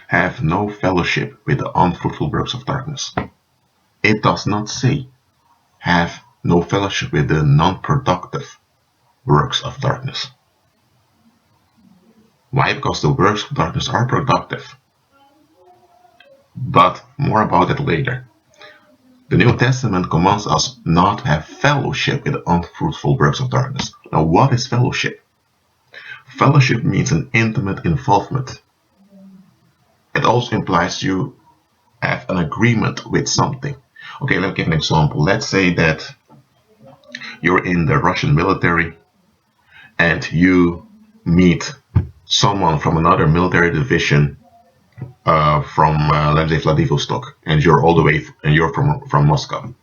have no fellowship with the unfruitful works of darkness. It does not say have no fellowship with the non-productive works of darkness. Why? Because the works of darkness are productive. But more about that later. The New Testament commands us not to have fellowship with the unfruitful works of darkness. Now, what is fellowship? Fellowship means an intimate involvement. It also implies you have an agreement with something. Okay, let me give an example. Let's say that you're in the Russian military and you meet someone from another military division from let's say Vladivostok, and you're all the way and you're from Moscow.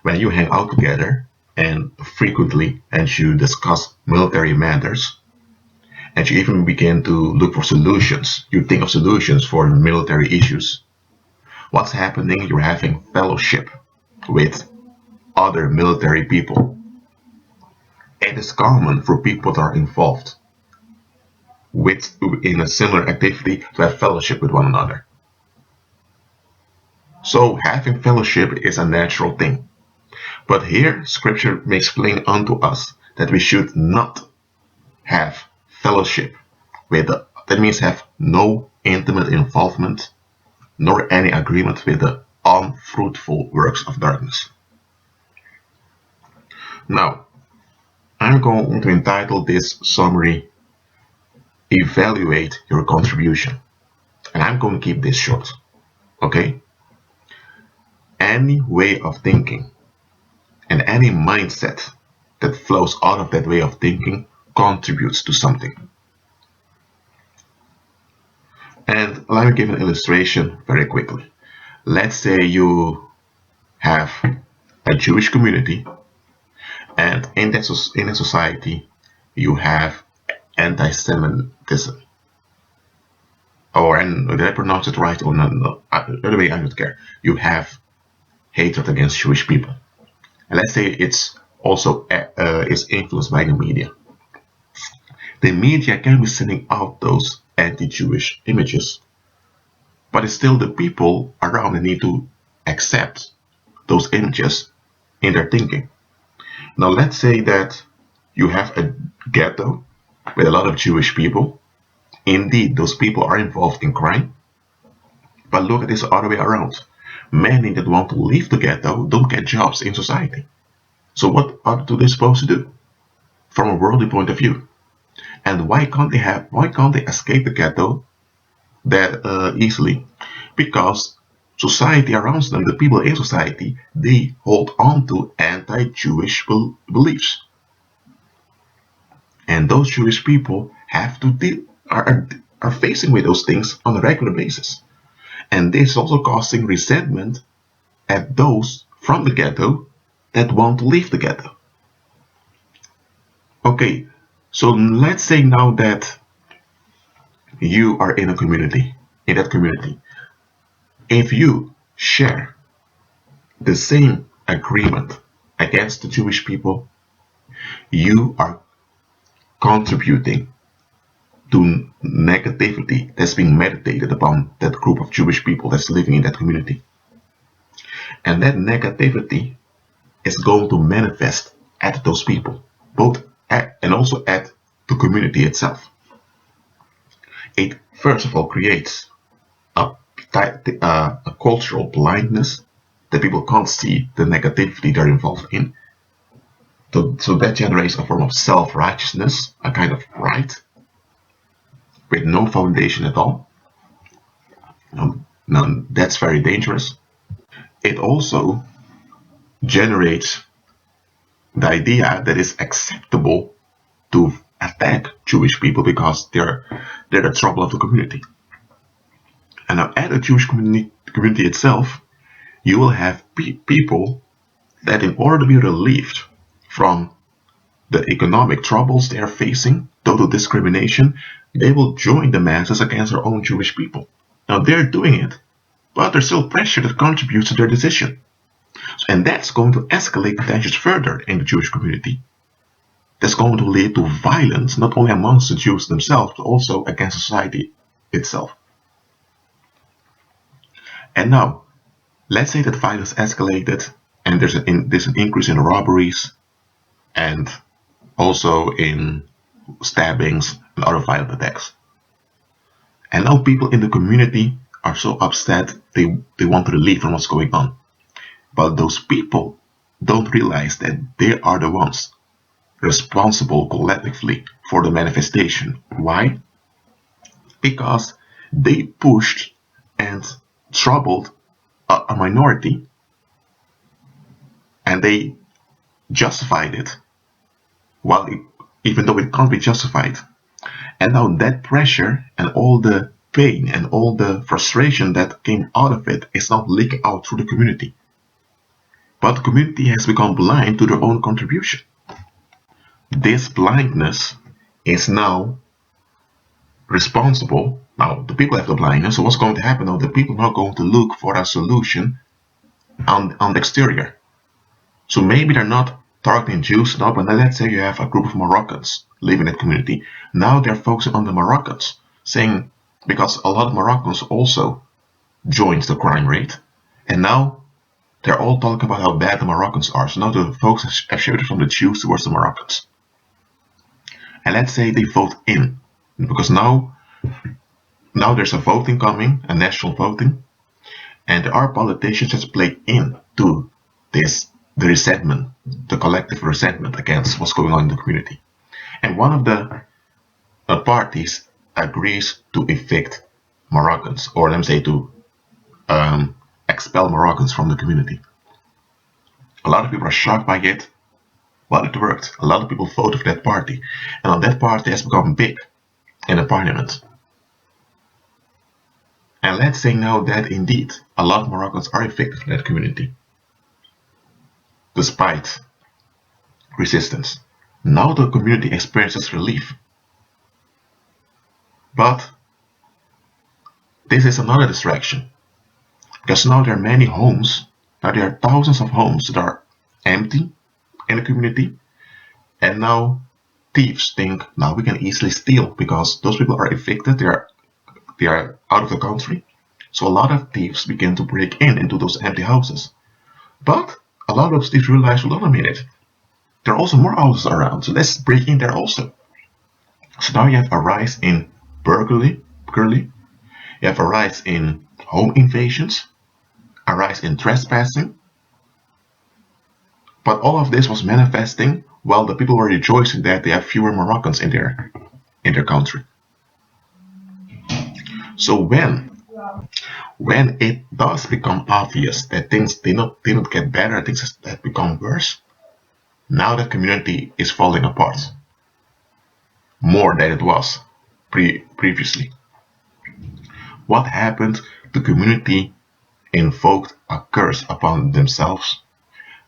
When you hang out together and frequently and you discuss military matters and you even begin to look for solutions, you think of solutions for military issues. What's happening? You're having fellowship with other military people. It is common for people that are involved in a similar activity to have fellowship with one another. So having fellowship is a natural thing. But here scripture makes plain unto us that we should not have fellowship with that means have no intimate involvement nor any agreement with the unfruitful works of darkness. Now, I'm going to entitle this summary Evaluate Your Contribution. And I'm going to keep this short. Okay? Any way of thinking and any mindset that flows out of that way of thinking contributes to something. And let me give an illustration very quickly. Let's say you have a Jewish community, and in that society you have anti-Semitism. Did I pronounce it right or not? No. Anyway, I don't care. You have hatred against Jewish people. And let's say it's also is influenced by the media. The media can be sending out those anti-Jewish images, but it's still the people around that need to accept those images in their thinking. Now let's say that you have a ghetto with a lot of Jewish people. Indeed, those people are involved in crime. But look at this other way around. Many that want to leave the ghetto don't get jobs in society. So what are they supposed to do from a worldly point of view? And why can't they escape the ghetto that easily? Because society around them, the people in society, they hold on to anti-Jewish beliefs. And those Jewish people have to are facing with those things on a regular basis. And this is also causing resentment at those from the ghetto that want to leave the ghetto. Okay, so let's say now that you are in that community. If you share the same agreement against the Jewish people, you are contributing to negativity that's being meditated upon that group of Jewish people that's living in that community. And that negativity is going to manifest at those people, and also at the community itself. It first of all creates a cultural blindness that people can't see the negativity they're involved in. So that generates a form of self-righteousness, a kind of right, with no foundation at all. Now that's very dangerous. It also generates the idea that it's acceptable to attack Jewish people because they're the trouble of the community. And now at the Jewish community itself, you will have people that in order to be relieved from the economic troubles they are facing, total discrimination, they will join the masses against their own Jewish people. Now they're doing it, but there's still pressure that contributes to their decision. And that's going to escalate the tensions further in the Jewish community. That's going to lead to violence, not only amongst the Jews themselves, but also against society itself. And now, let's say that violence escalated and there's an increase in robberies and also in stabbings and other violent attacks. And now people in the community are so upset they want to relieve from what's going on. But those people don't realize that they are the ones responsible collectively for the manifestation. Why? Because they pushed and troubled a minority and they justified it, even though it can't be justified. And now that pressure and all the pain and all the frustration that came out of it is now leaking out through the community. But the community has become blind to their own contribution. This blindness is now responsible. Now, the people have the blindness, so what's going to happen now? The people are now going to look for a solution on the exterior. So maybe they're not targeting Jews now, but now let's say you have a group of Moroccans living in that community. Now they're focusing on the Moroccans, saying, because a lot of Moroccans also joined the crime rate, and now they're all talking about how bad the Moroccans are. So now the focus have shifted from the Jews towards the Moroccans. And let's say they vote in, because now there's a voting coming, a national voting, and there are politicians that play into the resentment, the collective resentment against what's going on in the community. And one of the parties agrees to evict Moroccans, or let me say to expel Moroccans from the community. A lot of people are shocked by it, but it worked. A lot of people voted for that party, and that party has become big in the parliament. And let's say now that indeed a lot of Moroccans are evicted from that community, despite resistance. Now the community experiences relief. But this is another distraction, because now there are many homes, now there are thousands of homes that are empty in the community, and now thieves think, now we can easily steal because those people are evicted, they are out of the country. So a lot of thieves begin to break into those empty houses. But a lot of thieves realize, hold on a minute, there are also more houses around, so let's break in there also. So now you have a rise in burglary, you have a rise in home invasions, a rise in trespassing. But all of this was manifesting while the people were rejoicing that they have fewer Moroccans in their country. So when it does become obvious that things did not get better, things have become worse, now the community is falling apart more than it was previously. What happened? The community invoked a curse upon themselves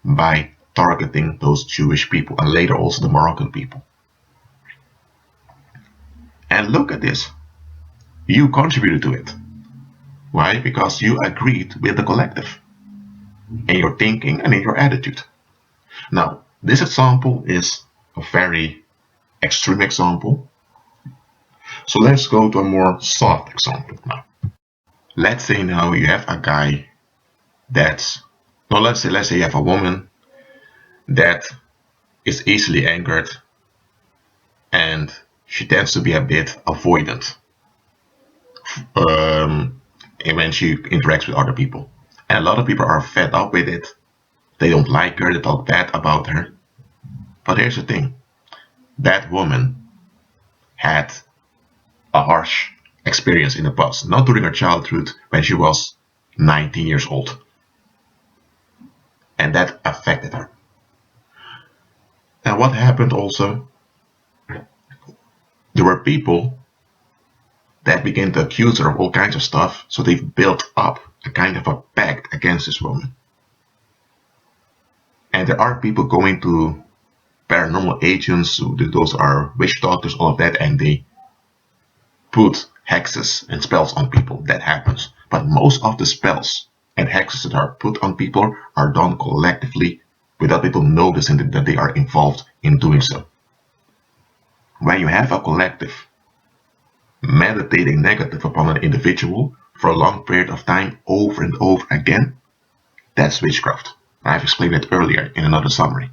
by targeting those Jewish people and later also the Moroccan people. And look at this. You contributed to it. Why? Because you agreed with the collective in your thinking and in your attitude. Now, this example is a very extreme example. So let's go to a more soft example now. Let's say now you have a guy let's say you have a woman that is easily angered and she tends to be a bit avoidant when she interacts with other people. And a lot of people are fed up with it. They don't like her, they talk bad about her. But here's the thing. That woman had a harsh experience in the past, not during her childhood when she was 19 years old. And that affected her. And what happened also? There were people that began to accuse her of all kinds of stuff, so they built up a kind of a pact against this woman. And there are people going to paranormal agents, those are witch doctors, all of that, and they put hexes and spells on people. That happens. But most of the spells and hexes that are put on people are done collectively without people noticing that they are involved in doing so. When you have a collective meditating negative upon an individual for a long period of time over and over again, that's witchcraft. I've explained it earlier in another summary.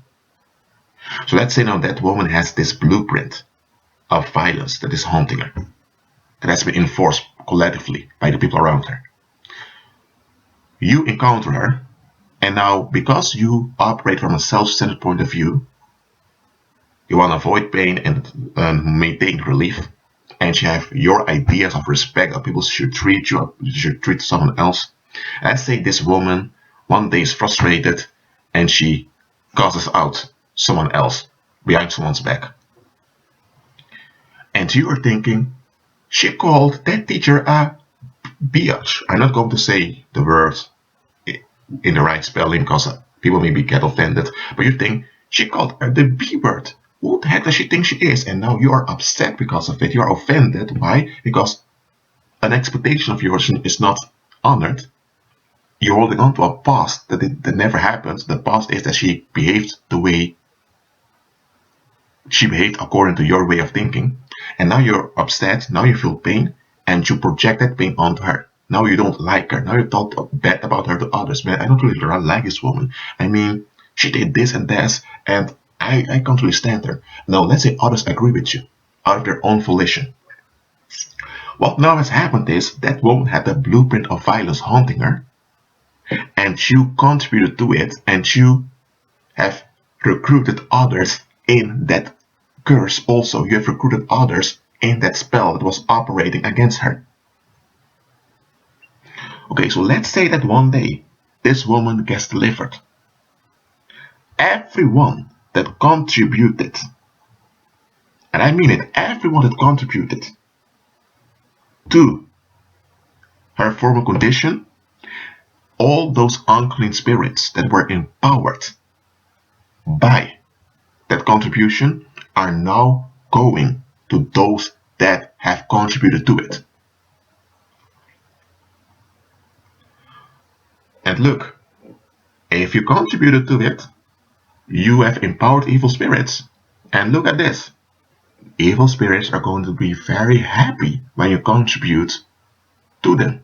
So let's say now that woman has this blueprint of violence that is haunting her, that has been enforced collectively by the people around her. You encounter her, and now because you operate from a self-centered point of view, you want to avoid pain and maintain relief, and you have your ideas of respect, how people should treat you, should treat someone else. Let's say this woman one day is frustrated and she causes out someone else behind someone's back. And you are thinking, she called that teacher a biatch. I'm not going to say the word in the right spelling because people maybe get offended, but you think, she called her the B-word. Who the heck does she think she is? And now you are upset because of it. You are offended. Why? Because an expectation of yours is not honored. You're holding on to a past that never happened. The past is that she behaved the way she behaved according to your way of thinking. And now you're upset. Now you feel pain. And you project that pain onto her. Now you don't like her. Now you talk bad about her to others. Man, I don't really like this woman. I mean, she did this and that. And I can't really stand her. Now, let's say others agree with you out of their own volition. What now has happened is that woman had the blueprint of violence haunting her, and you contributed to it, and you have recruited others in that curse also. You have recruited others in that spell that was operating against her. Okay, so let's say that one day this woman gets delivered. Everyone that contributed, and I mean it, everyone that contributed to her former condition, all those unclean spirits that were empowered by that contribution are now going to those that have contributed to it. And look, if you contributed to it, you have empowered evil spirits. And look at this. Evil spirits are going to be very happy when you contribute to them.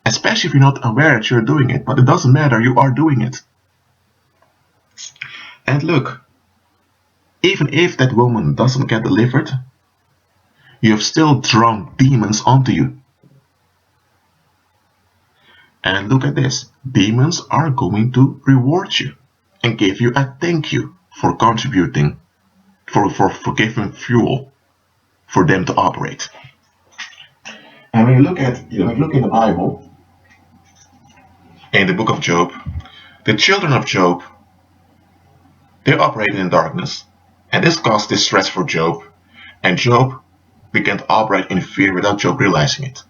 Especially if you're not aware that you're doing it, but it doesn't matter, you are doing it. And look, even if that woman doesn't get delivered, you have still drawn demons onto you. And look at this, demons are going to reward you and give you a thank you for contributing, for giving fuel for them to operate. And when you look in the Bible, in the book of Job, the children of Job, they operated in darkness, and this caused distress for Job, and Job began to operate in fear without Job realizing it.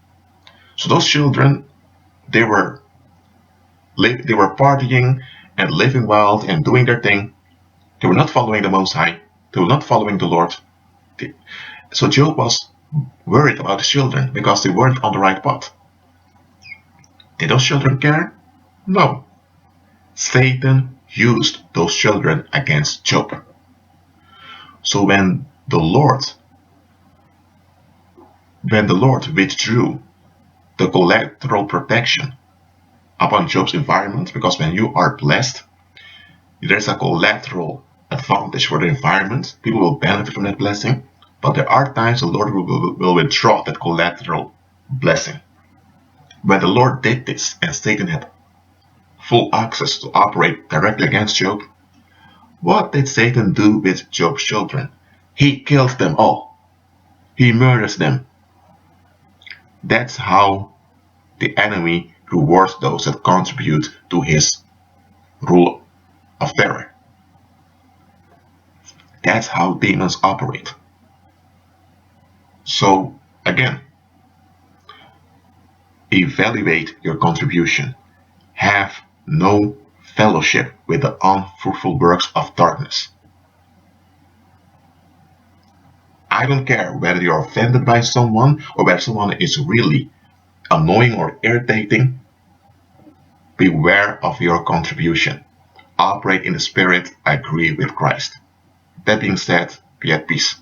So those children, they were partying and living wild and doing their thing. They were not following the Most High. They were not following the Lord. So Job was worried about his children because they weren't on the right path. Did those children care? No. Satan used those children against Job. So when the Lord withdrew the collateral protection upon Job's environment, because when you are blessed, there's a collateral advantage for the environment. People will benefit from that blessing, but there are times the Lord will withdraw that collateral blessing. When the Lord did this and Satan had full access to operate directly against Job, what did Satan do with Job's children? He killed them all. He murders them. That's how the enemy rewards those that contribute to his rule of terror. That's how demons operate. So, again, evaluate your contribution. Have no fellowship with the unfruitful works of darkness. I don't care whether you're offended by someone or whether someone is really annoying or irritating. Beware of your contribution. Operate in the spirit, agree with Christ. That being said, be at peace.